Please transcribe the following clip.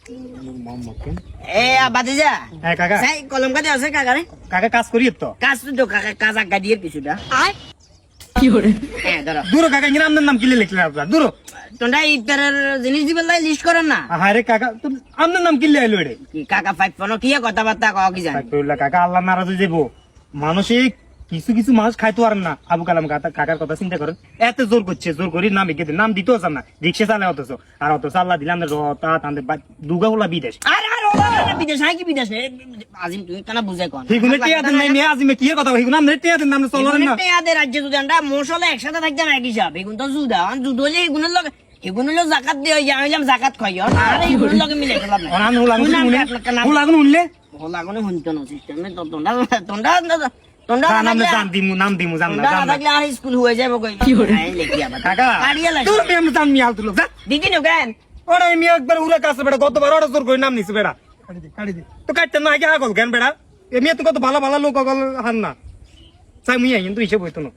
এ বাতিজা হ্যাঁ কাকা সেই কলম কাটে আছে কাকারে কাকা কাজ করি তো কাজ তো কাকা কাজ আগা দিয়ে কিছুটা কি করে হ্যাঁ ধরো দূর কাকা ইংরা আপনার নাম কিলে লিখলেন আপনার দূর তোমরা ইফতারের জিনিস দিবেন লাই লিস্ট করেন না আরে কাকা আপনার নাম কিলে আইলো এড়ে কি কাকা ফাইভ ফোন কি কথাবার্তা কও কি জানি কাকা আল্লাহ নারাজ হয়ে যাবো মানসিক কিছু কিছু মানুষ খাইতে পারেন না আবু কালাম কাকার কথা চিন্তা করেন এত জোর করছে জোর করি নাম এগিয়ে নাম দিতেও চান না রিক্সা চালে অথচ আর অথচ আল্লাহ দিলাম রতা তাদের দুর্গা বলা বিদেশ আরে আরে ওলা বিদেশ হয় কি বিদেশ আজিম তুই কেন বুঝে কোন হিগুনে টিয়া দেন নাই মেয়ে আজিমে কি কথা হিগুন নাম টিয়া দেন নাম চলেন না টিয়াদের রাজ্যে যদি আমরা মশলা একসাথে থাকতে না কি হিসাব এগুন তো জুদা জুদ হলে এগুনের লগে এগুন হলো জাকাত দিয়ে যাইলাম জাকাত খাই আর এগুনের লগে মিলে ফেলাম না অনান হুলাগুন উনলে হলাগুনে হুনতো না সিস্টেমে তো তোমরা নাম দিমু জান না থাকলে আর স্কুল হয়ে যাবে কই লিখি আবার কাকা কাড়িয়া লাগে তুই আমি জান মিয়াল তুলো যা দিদি নো কেন ওরা আমি একবার উড়ে কাছে বেড়া গতবার ওরা জোর করে নাম নিছে বেড়া তো কাটতে না আগে আগল কেন বেড়া এমনি তো কত ভালো ভালো লোক আগল হান না চাই মুই কিন্তু হিসেব হইতো না